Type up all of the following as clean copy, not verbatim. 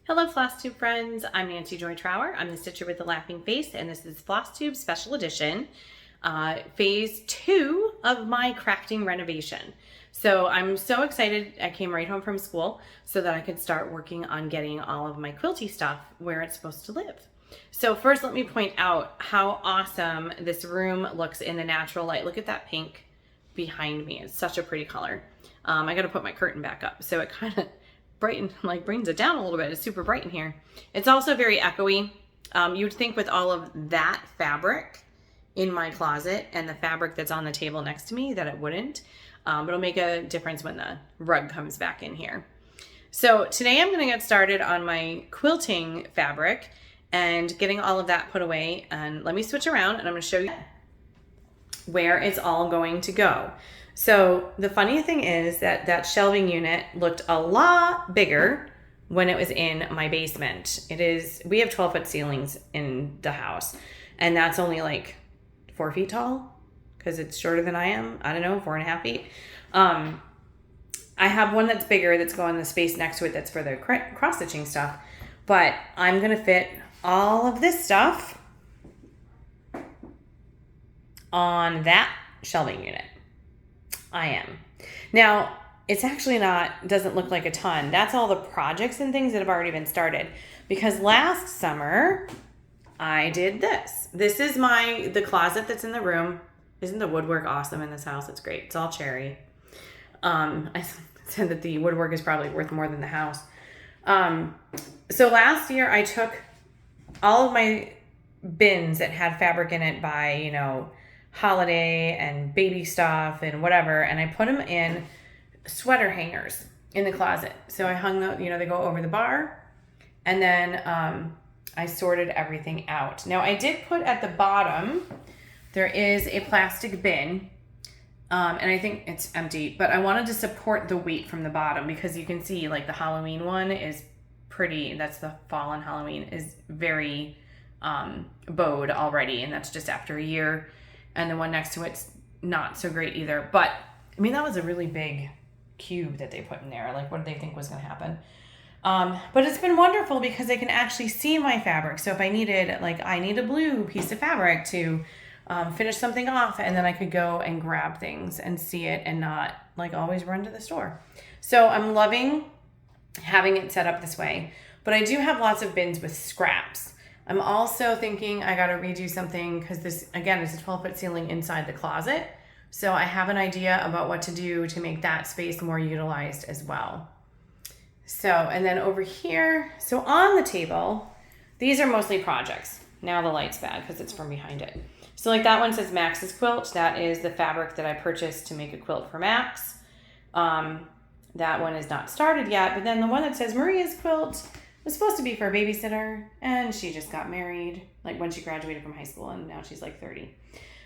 Hello Flosstube friends, I'm Nancy Joy Trower. I'm the stitcher with the laughing face, and this is Flosstube Special Edition, phase 2 of my crafting renovation. So I'm so excited. I came right home from school so that I could start working on getting all of my quilty stuff where it's supposed to live. So first let me point out how awesome this room looks in the natural light. Look at that pink behind me. It's such a pretty color. I got to put my curtain back up so it kind of brings it down a little bit. It's super bright in here. It's also very echoey. You'd think with all of that fabric in my closet and the fabric that's on the table next to me that it wouldn't. But it'll make a difference when the rug comes back in here. So today I'm going to get started on my quilting fabric and getting all of that put away. And let me switch around and I'm going to show you where it's all going to go. So the funny thing is that shelving unit looked a lot bigger when it was in my basement. We have 12-foot ceilings in the house, and that's only like 4 feet tall because it's shorter than I am. I don't know, 4.5 feet. I have one that's bigger that's going in the space next to it that's for the cross-stitching stuff, but I'm going to fit all of this stuff on that shelving unit. I am. Now, it's actually doesn't look like a ton. That's all the projects and things that have already been started. Because last summer, I did this. This is the closet that's in the room. Isn't the woodwork awesome in this house? It's great. It's all cherry. I said that the woodwork is probably worth more than the house. So last year, I took all of my bins that had fabric in it by, holiday and baby stuff and whatever, and I put them in sweater hangers in the closet. So I hung them, they go over the bar, and then I sorted everything out. Now I did put at the bottom, there is a plastic bin, and I think it's empty, but I wanted to support the weight from the bottom because you can see like the Halloween one is pretty, that's the fall on Halloween, is very bowed already, and that's just after a year. And the one next to it's not so great either. But, I mean, that was a really big cube that they put in there. Like, what did they think was going to happen? But it's been wonderful because they can actually see my fabric. So if I needed, I need a blue piece of fabric to finish something off, and then I could go and grab things and see it and not, always run to the store. So I'm loving having it set up this way. But I do have lots of bins with scraps. I'm also thinking I got to redo something because this, again, is a 12-foot ceiling inside the closet. So I have an idea about what to do to make that space more utilized as well. So, and then over here, so on the table, these are mostly projects. Now the light's bad because it's from behind it. So that one says Max's Quilt. That is the fabric that I purchased to make a quilt for Max. That one is not started yet, but then the one that says Maria's Quilt was supposed to be for a babysitter, and she just got married when she graduated from high school, and now she's 30.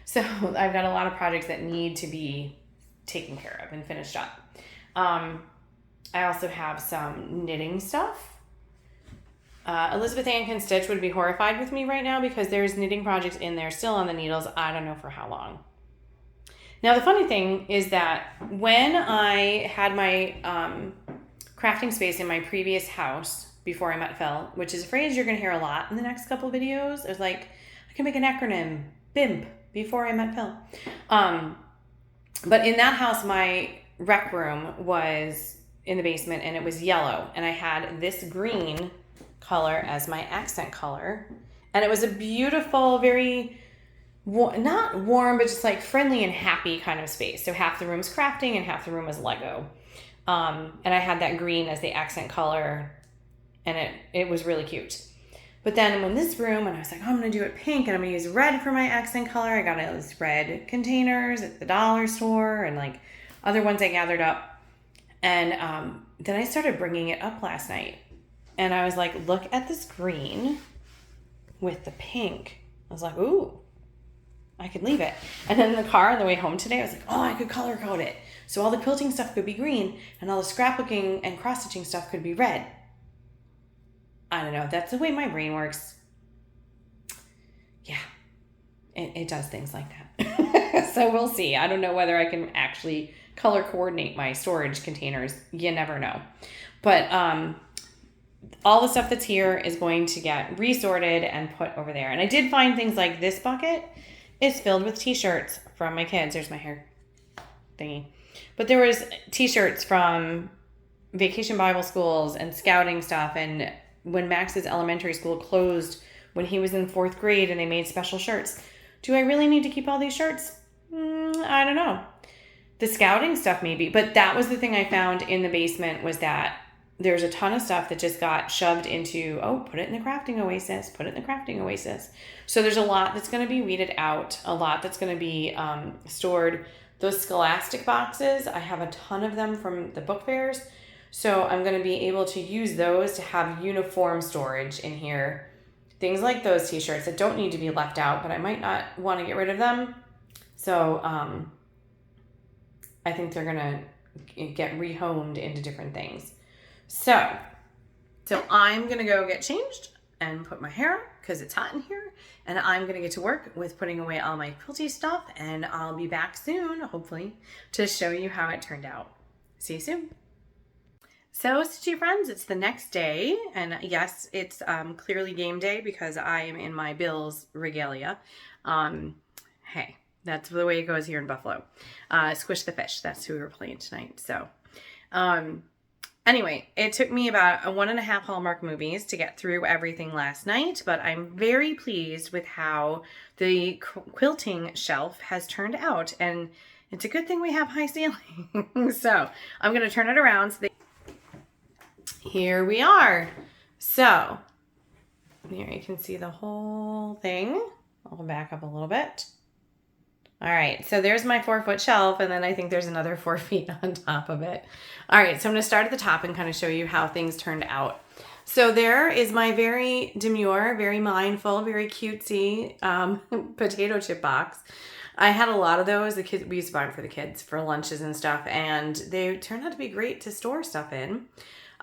So I've got a lot of projects that need to be taken care of and finished up. I also have some knitting stuff. Elizabeth Ann Can Stitch would be horrified with me right now because there's knitting projects in there still on the needles. I don't know for how long. Now the funny thing is that when I had my crafting space in my previous house before I met Phil, which is a phrase you're going to hear a lot in the next couple of videos. It's I can make an acronym, BIMP, before I met Phil. But in that house, my rec room was in the basement, and it was yellow. And I had this green color as my accent color. And it was a beautiful, very, not warm, but just friendly and happy kind of space. So half the room's crafting and half the room was Lego. And I had that green as the accent color, and it was really cute. But then when this room, and I was I'm going to do it pink, and I'm going to use red for my accent color. I got those red containers at the dollar store and other ones I gathered up. And then I started bringing it up last night. And I was look at this green with the pink. I was ooh, I could leave it. And then in the car on the way home today, I was oh, I could color code it. So all the quilting stuff could be green, and all the scrapbooking and cross-stitching stuff could be red. I don't know. That's the way my brain works. Yeah, it does things like that. So we'll see. I don't know whether I can actually color coordinate my storage containers. You never know. But all the stuff that's here is going to get resorted and put over there. And I did find things like this bucket is filled with t-shirts from my kids. There's my hair thingy. But there was t-shirts from vacation Bible schools and scouting stuff. And when Max's elementary school closed when he was in 4th grade and they made special shirts. Do I really need to keep all these shirts? I don't know. The scouting stuff maybe. But that was the thing I found in the basement, was that there's a ton of stuff that just got shoved into, put it in the crafting oasis, put it in the crafting oasis. So there's a lot that's going to be weeded out, a lot that's going to be stored. Those Scholastic boxes, I have a ton of them from the book fairs. So I'm going to be able to use those to have uniform storage in here. Things like those t-shirts that don't need to be left out, but I might not want to get rid of them. So I think they're going to get rehomed into different things. So I'm going to go get changed and put my hair up because it's hot in here. And I'm going to get to work with putting away all my quilty stuff. And I'll be back soon, hopefully, to show you how it turned out. See you soon. So, stitchy friends, it's the next day. And yes, it's clearly game day because I am in my Bill's regalia. Hey, that's the way it goes here in Buffalo. Squish the Fish, that's who we were playing tonight. So, anyway, it took me about 1.5 Hallmark movies to get through everything last night, but I'm very pleased with how the quilting shelf has turned out, and it's a good thing we have high ceiling. So I'm going to turn it around. Here we are. So here you can see the whole thing. I'll back up a little bit. All right, so there's my 4-foot shelf, and then I think there's another 4 feet on top of it. All right, so I'm gonna start at the top and kind of show you how things turned out. So there is my very demure, very mindful, very cutesy potato chip box. I had a lot of those. The kids, we used to buy them for the kids for lunches and stuff, and they turned out to be great to store stuff in.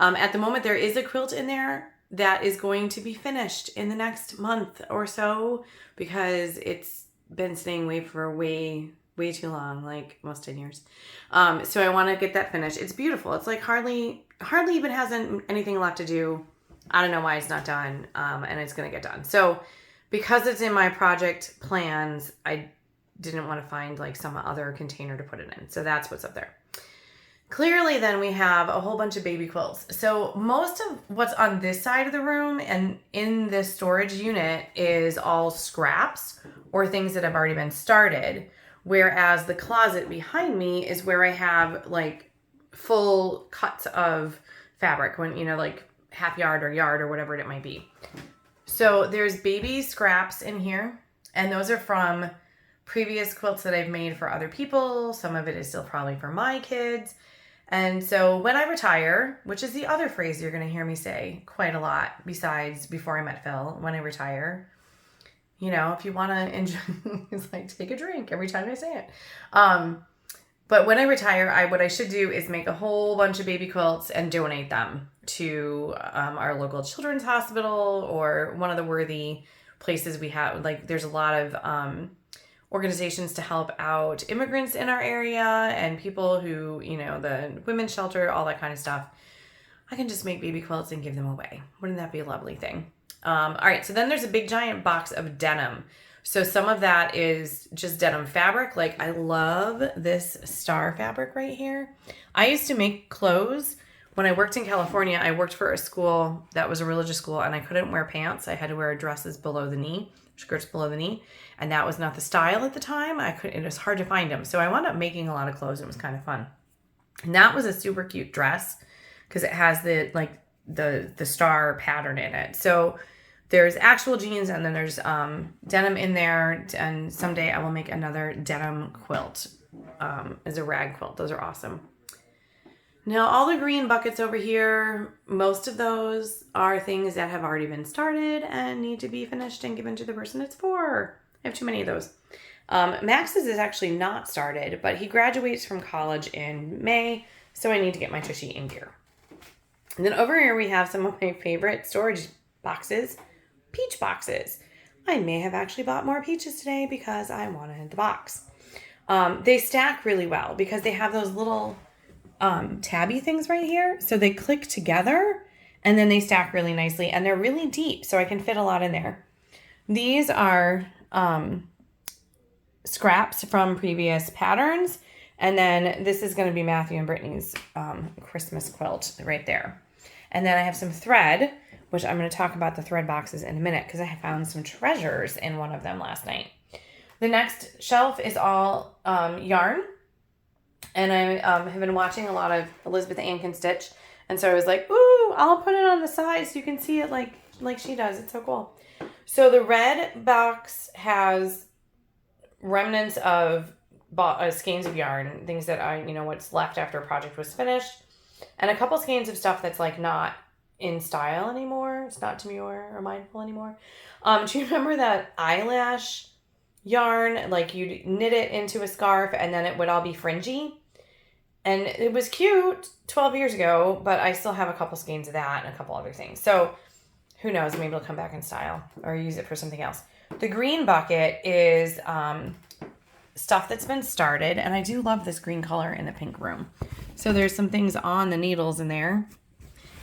At the moment, there is a quilt in there that is going to be finished in the next month or so because it's been staying away for way too long, like almost 10 years. So I want to get that finished. It's beautiful. It's like hardly even hasn't anything left to do. I don't know why it's not done. And it's going to get done. So because it's in my project plans, I didn't want to find like some other container to put it in. So that's what's up there. Clearly, then we have a whole bunch of baby quilts. So most of what's on this side of the room and in this storage unit is all scraps or things that have already been started. Whereas the closet behind me is where I have like full cuts of fabric, when, you know, like half yard or whatever it might be. So there's baby scraps in here, and those are from previous quilts that I've made for other people. Some of it is still probably for my kids. And so when I retire, which is the other phrase you're going to hear me say quite a lot besides before I met Phil, when I retire, you know, if you want to enjoy, it's like take a drink every time I say it. But when I retire, what I should do is make a whole bunch of baby quilts and donate them to our local children's hospital or one of the worthy places we have. Like there's a lot of organizations to help out immigrants in our area and people who, you know, the women's shelter, all that kind of stuff. I can just make baby quilts and give them away. Wouldn't that be a lovely thing? All right, so then there's a big giant box of denim. So some of that is just denim fabric. Like I love this star fabric right here. I used to make clothes. When I worked in California, I worked for a school that was a religious school, and I couldn't wear pants. I had to wear dresses below the knee, skirts below the knee. And that was not the style at the time. It was hard to find them. So I wound up making a lot of clothes. And it was kind of fun. And that was a super cute dress because it has the star pattern in it. So there's actual jeans, and then there's denim in there. And someday I will make another denim quilt as a rag quilt. Those are awesome. Now all the green buckets over here, most of those are things that have already been started and need to be finished and given to the person it's for. I have too many of those. Max's is actually not started, but he graduates from college in May, so I need to get my tushy in gear. And then over here we have some of my favorite storage boxes, peach boxes. I may have actually bought more peaches today because I wanted the box. They stack really well because they have those little tabby things right here. So they click together And then they stack really nicely, and they're really deep, so I can fit a lot in there. These are scraps from previous patterns. And then this is going to be Matthew and Brittany's Christmas quilt right there. And then I have some thread, which I'm going to talk about the thread boxes in a minute because I found some treasures in one of them last night. The next shelf is all yarn. And I have been watching a lot of Elizabeth Ann Can Stitch. And so I was like, ooh, I'll put it on the side so you can see it like she does. It's so cool. So the red box has remnants of skeins of yarn, things that what's left after a project was finished, and a couple skeins of stuff that's like not in style anymore. It's not demure or mindful anymore. Do you remember that eyelash yarn? Like you'd knit it into a scarf and then it would all be fringy. And it was cute 12 years ago, but I still have a couple skeins of that and a couple other things. So who knows, maybe it'll come back in style or use it for something else. The green bucket is stuff that's been started, and I do love this green color in the pink room. So there's some things on the needles in there.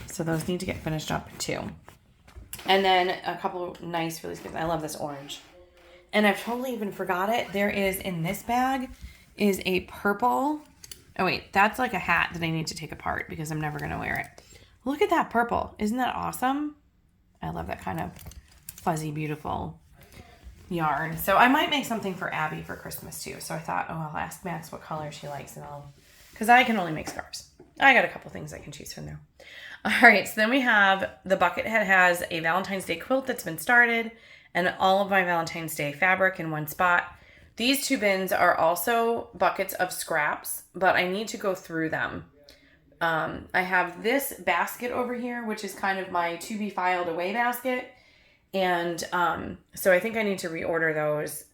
So those need to get finished up too. And then a couple nice, really good, I love this orange. And I've totally even forgot it. There is, in this bag, is a purple. Oh wait, that's like a hat that I need to take apart because I'm never gonna wear it. Look at that purple. Isn't that awesome? I love that kind of fuzzy, beautiful yarn. So I might make something for Abby for Christmas too. So I thought, oh, I'll ask Max what color she likes, and because I can only make scarves. I got a couple things I can choose from there. All right, so then we have the bucket head has a Valentine's Day quilt that's been started and all of my Valentine's Day fabric in one spot. These two bins are also buckets of scraps, but I need to go through them. I have this basket over here, which is kind of my to be filed away basket. And so I think I need to reorder those.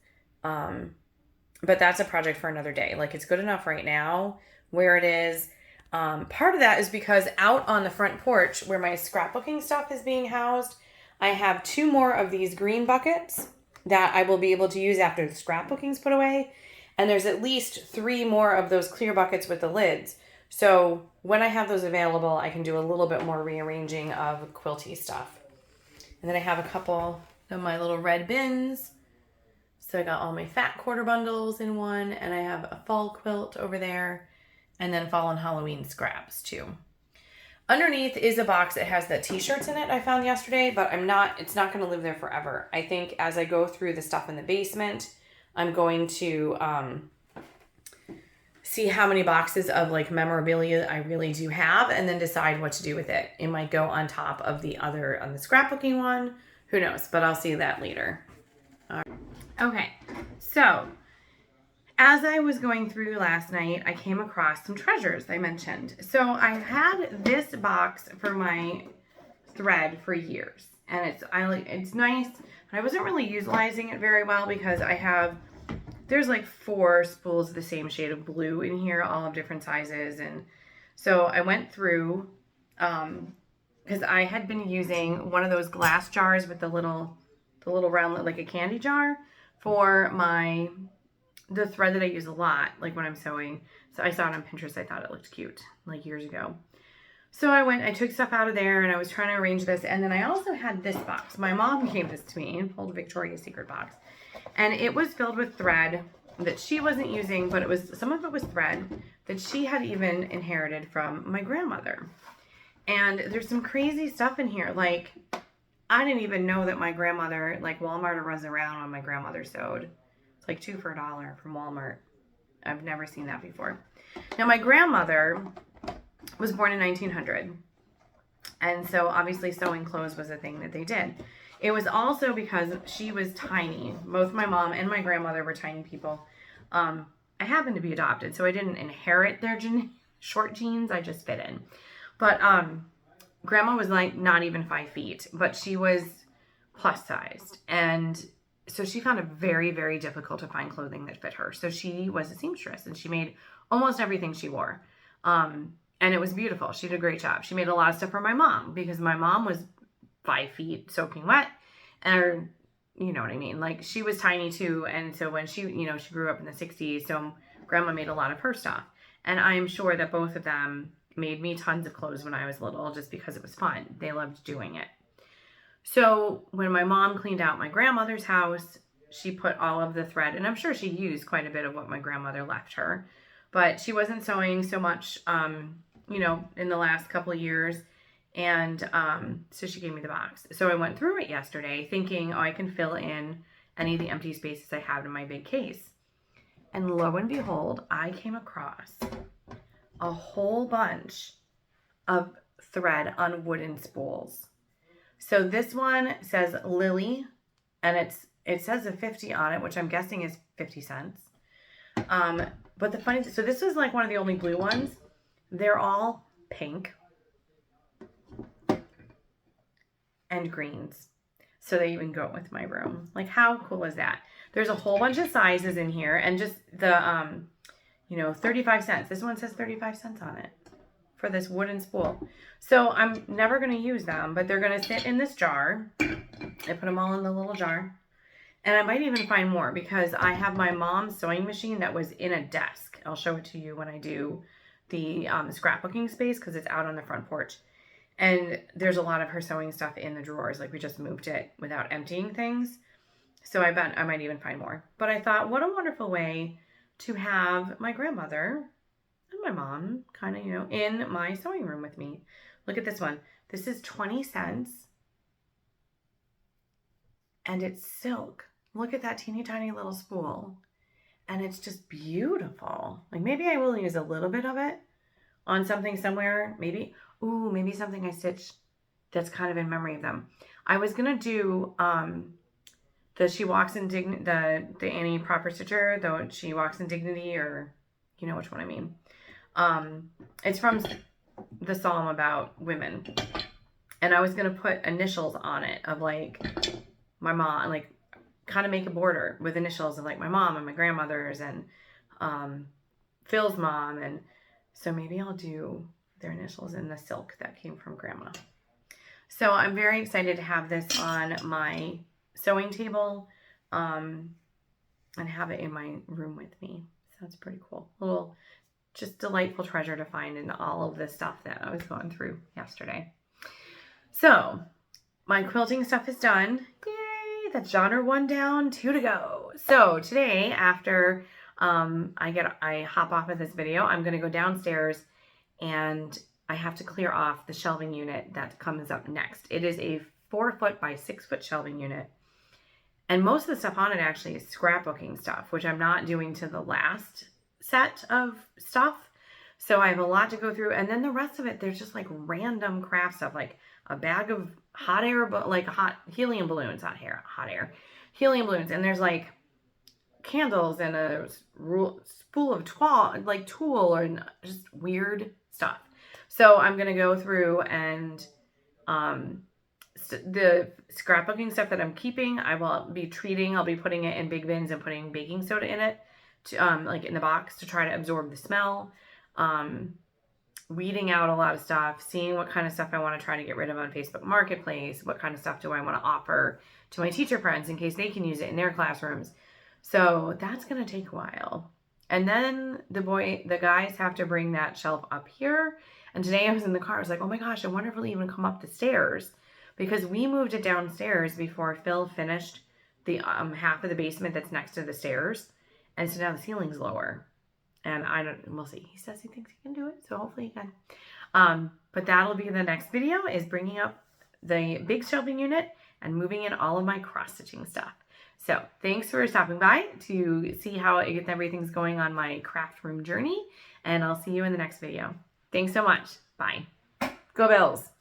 But that's a project for another day. Like, it's good enough right now where it is. Part of that is because out on the front porch where my scrapbooking stuff is being housed, I have 2 more of these green buckets that I will be able to use after the scrapbooking's put away. And there's at least 3 more of those clear buckets with the lids. So when I have those available, I can do a little bit more rearranging of quilty stuff. And then I have a couple of my little red bins. So I got all my fat quarter bundles in one, and I have a fall quilt over there, and then fall and Halloween scraps too. Underneath is a box that has the t-shirts in it I found yesterday, but it's not going to live there forever. I think as I go through the stuff in the basement, I'm going to see how many boxes of like memorabilia I really do have and then decide what to do with it. It might go on top of the other, on the scrapbooking one. Who knows, but I'll see that later. Okay, so as I was going through last night, I came across some treasures I mentioned. So I had this box for my thread for years, and it's nice, but I wasn't really utilizing it very well because there's like 4 spools of the same shade of blue in here, all of different sizes. And so I went through, because I had been using one of those glass jars with the little round, like a candy jar, for the thread that I use a lot, like when I'm sewing. So I saw it on Pinterest. I thought it looked cute, like years ago. So I took stuff out of there and I was trying to arrange this. And then I also had this box. My mom gave this to me, an old Victoria's Secret box. And it was filled with thread that she wasn't using, but some of it was thread that she had even inherited from my grandmother. And there's some crazy stuff in here. Like, I didn't even know that my grandmother, like Walmart runs around when my grandmother sewed. It's like 2 for $1 from Walmart. I've never seen that before. Now, my grandmother was born in 1900. And so obviously sewing clothes was a thing that they did. It was also because she was tiny. Both my mom and my grandmother were tiny people. I happened to be adopted, so I didn't inherit their short genes. I just fit in. But Grandma was like not even 5 feet, but she was plus sized. And so she found it very, very difficult to find clothing that fit her. So she was a seamstress and she made almost everything she wore. And it was beautiful. She did a great job. She made a lot of stuff for my mom because my mom was 5 feet soaking wet. And you know what I mean? Like, she was tiny too. And so when she grew up in the 60s, so Grandma made a lot of her stuff. And I am sure that both of them made me tons of clothes when I was little just because it was fun. They loved doing it. So when my mom cleaned out my grandmother's house, she put all of the thread, and I'm sure she used quite a bit of what my grandmother left her, but she wasn't sewing so much, you know, in the last couple of years. And so she gave me the box. So I went through it yesterday thinking, oh, I can fill in any of the empty spaces I have in my big case. And lo and behold, I came across a whole bunch of thread on wooden spools. So this one says Lily, and it says a 50 on it, which I'm guessing is 50 cents. But the funny, so this was like one of the only blue ones. They're all pink and greens. So they even go with my room. Like, how cool is that? There's a whole bunch of sizes in here, and just the, you know, 35 cents. This one says 35 cents on it for this wooden spool. So I'm never going to use them, but they're going to sit in this jar. I put them all in the little jar. And I might even find more because I have my mom's sewing machine that was in a desk. I'll show it to you when I do the scrapbooking space because it's out on the front porch. And there's a lot of her sewing stuff in the drawers. Like, we just moved it without emptying things. So I bet I might even find more. But I thought, what a wonderful way to have my grandmother and my mom kind of, you know, in my sewing room with me. Look at this one. This is 20 cents. And it's silk. Look at that teeny tiny little spool. And it's just beautiful. Like, maybe I will use a little bit of it on something somewhere. Maybe, ooh, maybe something I stitched that's kind of in memory of them. I was going to do the She Walks in Dignity, the Annie Proper Stitcher, though She Walks in Dignity, or you know which one I mean. It's from the Psalm about women. And I was going to put initials on it of like my mom, like kind of make a border with initials of like my mom and my grandmother's and Phil's mom. And so maybe I'll do their initials in the silk that came from Grandma. So I'm very excited to have this on my sewing table and have it in my room with me. So it's pretty cool. A little just delightful treasure to find in all of this stuff that I was going through yesterday. So my quilting stuff is done. Yay! That's genre 1 down, 2 to go. So today, after I hop off of this video, I'm going to go downstairs and I have to clear off the shelving unit that comes up next. It is a 4-foot by 6-foot shelving unit. And most of the stuff on it actually is scrapbooking stuff, which I'm not doing to the last set of stuff. So I have a lot to go through. And then the rest of it, there's just like random craft stuff, like a bag of hot air, but like hot helium balloons, helium balloons. And there's like candles and a spool of tulle or just weird stuff. So I'm going to go through and the scrapbooking stuff that I'm keeping, I will be treating. I'll be putting it in big bins and putting baking soda in it, to, like in the box, to try to absorb the smell. Weeding out a lot of stuff, seeing what kind of stuff I want to try to get rid of on Facebook Marketplace. What kind of stuff do I want to offer to my teacher friends in case they can use it in their classrooms. So that's going to take a while. And then the guys have to bring that shelf up here. And today I was in the car. I was like, oh my gosh, I wonder if it'll even come up the stairs. Because we moved it downstairs before Phil finished the half of the basement that's next to the stairs. And so now the ceiling's lower. And we'll see. He says he thinks he can do it. So hopefully he can. But that'll be the next video, is bringing up the big shelving unit and moving in all of my cross-stitching stuff. So thanks for stopping by to see how everything's going on my craft room journey. And I'll see you in the next video. Thanks so much. Bye. Go Bills.